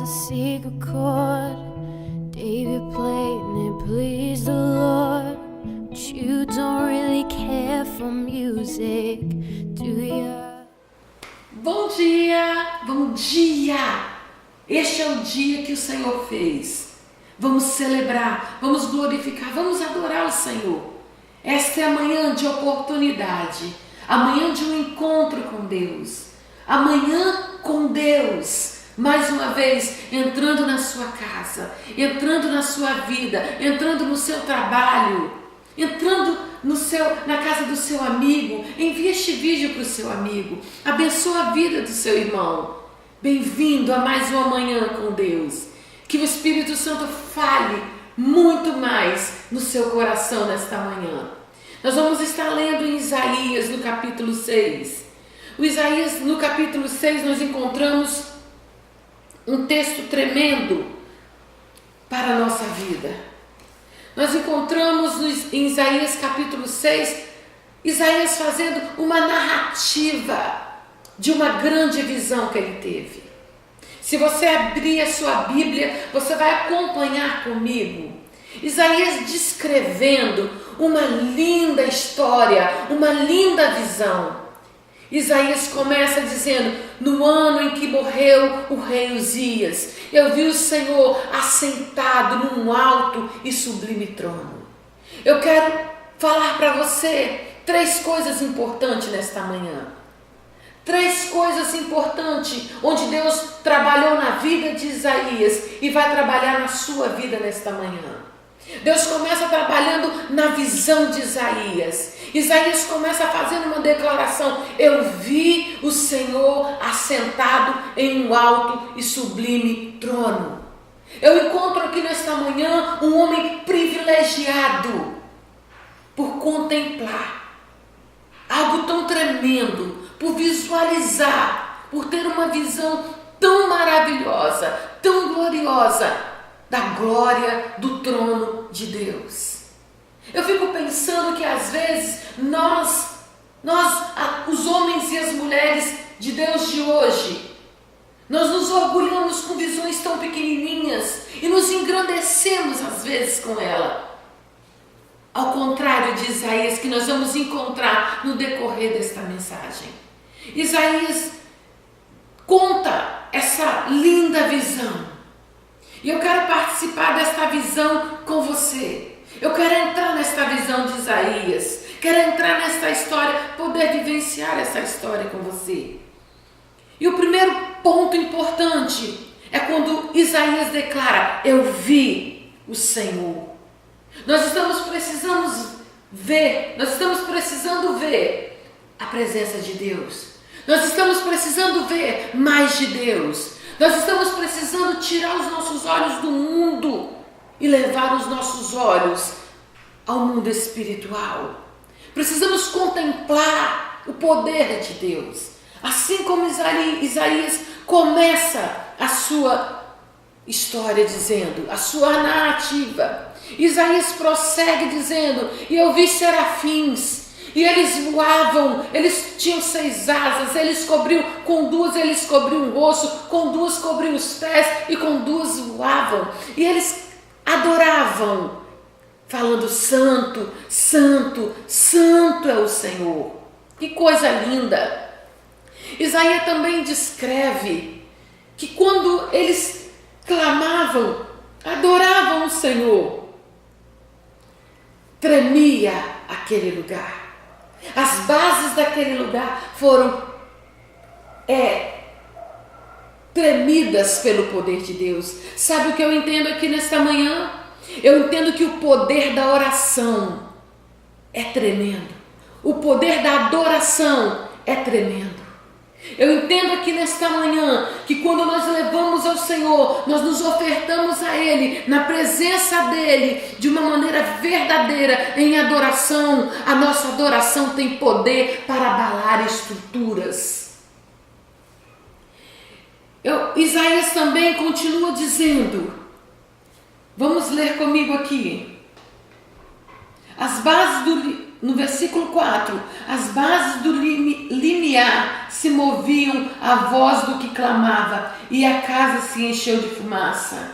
a secret chord David played and it pleased the Lord. But you don't really care for music, do you? Bom dia, bom dia! Este é o dia que o Senhor fez. Vamos celebrar, vamos glorificar, vamos adorar o Senhor. Esta é a manhã de oportunidade, a manhã de um encontro com Deus. Amanhã com Deus, mais uma vez entrando na sua casa, entrando na sua vida, entrando no seu trabalho, entrando na casa do seu amigo. Envie este vídeo para o seu amigo, abençoa a vida do seu irmão. Bem-vindo a mais uma manhã com Deus. Que o Espírito Santo fale muito mais no seu coração nesta manhã. Nós vamos estar lendo em Isaías no capítulo 6. O Isaías, no capítulo 6, nós encontramos um texto tremendo para a nossa vida. Nós encontramos em Isaías capítulo 6, Isaías fazendo uma narrativa de uma grande visão que ele teve. Se você abrir a sua Bíblia, você vai acompanhar comigo. Isaías descrevendo uma linda história, uma linda visão. Isaías começa dizendo: no ano em que morreu o rei Uzias, eu vi o Senhor assentado num alto e sublime trono. Eu quero falar para você 3 coisas importantes nesta manhã. 3 coisas importantes onde Deus trabalhou na vida de Isaías e vai trabalhar na sua vida nesta manhã. Deus começa trabalhando na visão de Isaías. Isaías começa fazendo uma declaração: eu vi o Senhor assentado em um alto e sublime trono. Eu encontro aqui nesta manhã um homem privilegiado por contemplar algo tão tremendo, por visualizar, por ter uma visão tão maravilhosa, tão gloriosa da glória do trono de Deus. Eu fico pensando que às vezes nós, os homens e as mulheres de Deus de hoje, nós nos orgulhamos com visões tão pequenininhas e nos engrandecemos às vezes com ela. Ao contrário de Isaías, que nós vamos encontrar no decorrer desta mensagem. Isaías conta essa linda visão. E eu quero participar desta visão com você. Eu quero entrar nesta visão de Isaías. Quero entrar nesta história, poder vivenciar essa história com você. E o primeiro ponto importante é quando Isaías declara: eu vi o Senhor. Nós estamos precisando ver a presença de Deus. Nós estamos precisando ver mais de Deus. Nós estamos precisando tirar os nossos olhos do mundo e levar os nossos olhos ao mundo espiritual. Precisamos contemplar o poder de Deus. Assim como Isaías começa a sua história dizendo, a sua narrativa. Isaías prossegue dizendo: e eu vi serafins, e eles voavam, eles tinham 6 asas, com 2 eles cobriam o rosto, com 2 cobriam os pés e com 2 voavam. E eles adoravam, falando: santo, santo, santo é o Senhor. Que coisa linda! Isaías também descreve que quando eles clamavam, adoravam o Senhor, tremia aquele lugar. As bases daquele lugar foram tremidas pelo poder de Deus. Sabe o que eu entendo aqui nesta manhã? Eu entendo que o poder da oração é tremendo. O poder da adoração é tremendo. Eu entendo aqui nesta manhã que quando nós levamos ao Senhor, nós nos ofertamos a Ele, na presença dEle, de uma maneira verdadeira, em adoração. A nossa adoração tem poder para abalar estruturas. Isaías também continua dizendo, vamos ler comigo aqui, no versículo 4, as bases do limiar se moviam à voz do que clamava, e a casa se encheu de fumaça.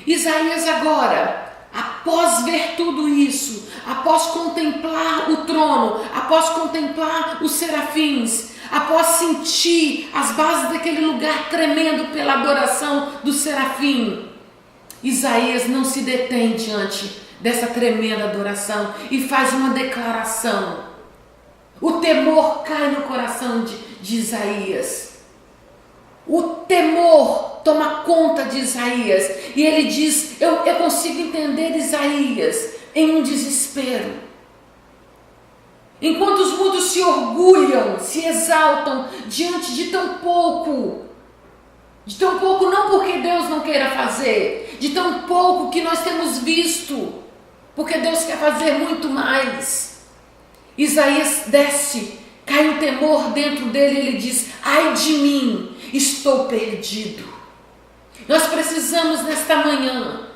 Isaías agora, após ver tudo isso, após contemplar o trono, após contemplar os serafins, após sentir as bases daquele lugar tremendo pela adoração do serafim, Isaías não se detém diante dessa tremenda adoração e faz uma declaração. O temor cai no coração de Isaías. O temor toma conta de Isaías. E ele diz, eu consigo entender Isaías em um desespero. Enquanto os mudos se orgulham, se exaltam diante de tão pouco. De tão pouco não porque Deus não queira fazer. De tão pouco que nós temos visto. Porque Deus quer fazer muito mais. Isaías desce, cai um temor dentro dele e ele diz, ai de mim, estou perdido. Nós precisamos nesta manhã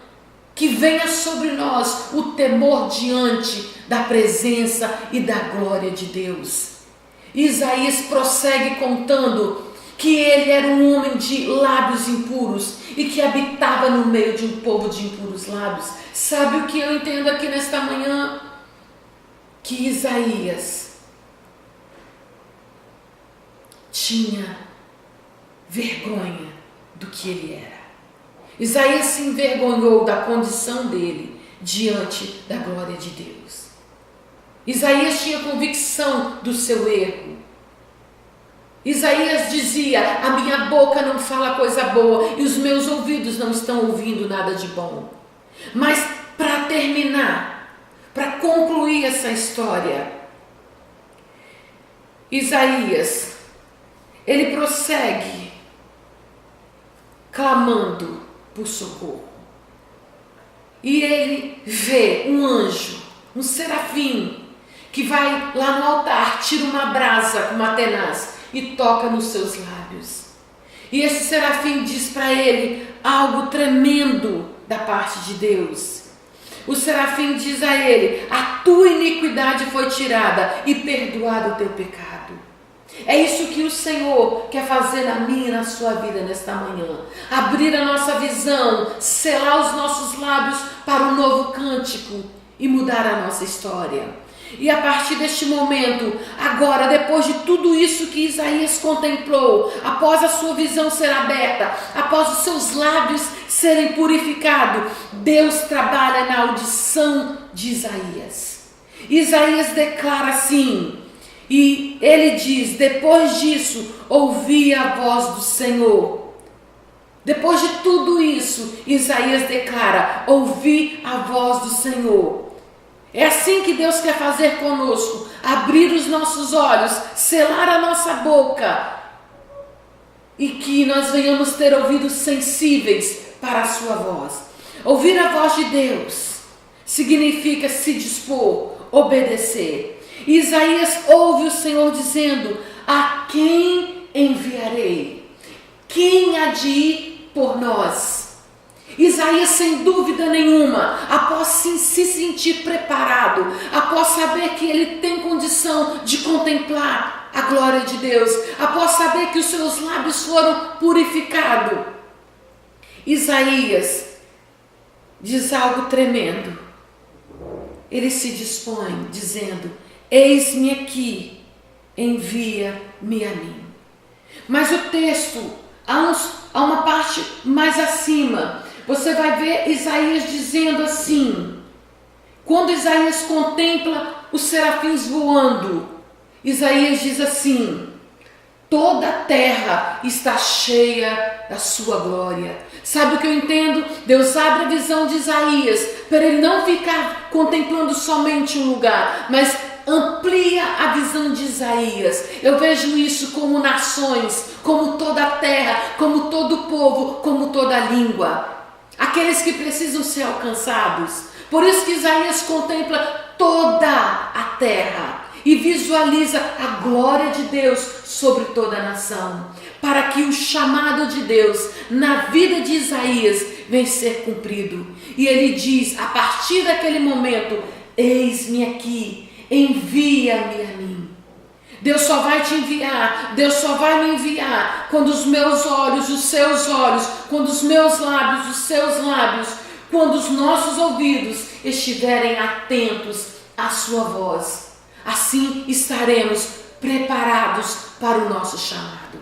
que venha sobre nós o temor diante da presença e da glória de Deus. Isaías prossegue contando que ele era um homem de lábios impuros e que habitava no meio de um povo de impuros lábios. Sabe o que eu entendo aqui nesta manhã? Que Isaías tinha vergonha do que ele era. Isaías se envergonhou da condição dele diante da glória de Deus. Isaías tinha convicção do seu erro. Isaías dizia, a minha boca não fala coisa boa e os meus ouvidos não estão ouvindo nada de bom. Mas para terminar, para concluir essa história, Isaías, ele prossegue clamando por socorro. E ele vê um anjo, um serafim, que vai lá no altar, tira uma brasa com uma tenaz e toca nos seus lábios. E esse serafim diz para ele algo tremendo da parte de Deus. O serafim diz a ele, a tua iniquidade foi tirada e perdoado o teu pecado. É isso que o Senhor quer fazer na minha e na sua vida nesta manhã. Abrir a nossa visão, selar os nossos lábios para um novo cântico e mudar a nossa história. E a partir deste momento, agora, depois de tudo isso que Isaías contemplou, após a sua visão ser aberta, após os seus lábios serem purificados, Deus trabalha na audição de Isaías. Isaías declara assim, e ele diz, depois disso, ouvi a voz do Senhor. Depois de tudo isso, Isaías declara, ouvi a voz do Senhor. É assim que Deus quer fazer conosco, abrir os nossos olhos, selar a nossa boca e que nós venhamos ter ouvidos sensíveis para a sua voz. Ouvir a voz de Deus significa se dispor, obedecer. E Isaías ouve o Senhor dizendo, a quem enviarei? Quem há de ir por nós? Isaías, sem dúvida nenhuma, após se sentir preparado, após saber que ele tem condição de contemplar a glória de Deus, após saber que os seus lábios foram purificados, Isaías diz algo tremendo. Ele se dispõe dizendo, eis-me aqui, envia-me a mim. Mas o texto, há uma parte mais acima, você vai ver Isaías dizendo assim, quando Isaías contempla os serafins voando, Isaías diz assim, toda a terra está cheia da sua glória. Sabe o que eu entendo? Deus abre a visão de Isaías, para ele não ficar contemplando somente um lugar, mas amplia a visão de Isaías. Eu vejo isso como nações, como toda a terra, como todo o povo, como toda a língua. Aqueles que precisam ser alcançados. Por isso que Isaías contempla toda a terra e visualiza a glória de Deus sobre toda a nação, para que o chamado de Deus na vida de Isaías venha ser cumprido. E ele diz, a partir daquele momento, eis-me aqui, envia-me a mim. Deus só vai te enviar, Deus só vai me enviar quando os meus olhos, os seus olhos, quando os meus lábios, os seus lábios, quando os nossos ouvidos estiverem atentos à sua voz. Assim estaremos preparados para o nosso chamado.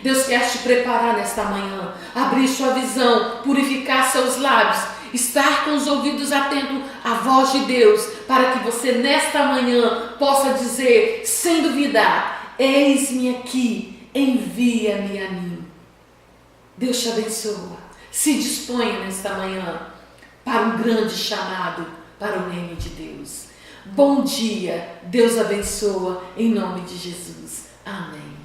Deus quer te preparar nesta manhã, abrir sua visão, purificar seus lábios, estar com os ouvidos atentos à voz de Deus, para que você nesta manhã possa dizer, sem duvidar, eis-me aqui, envia-me a mim. Deus te abençoa. Se disponha nesta manhã para um grande chamado para o reino de Deus. Bom dia, Deus abençoa, em nome de Jesus. Amém.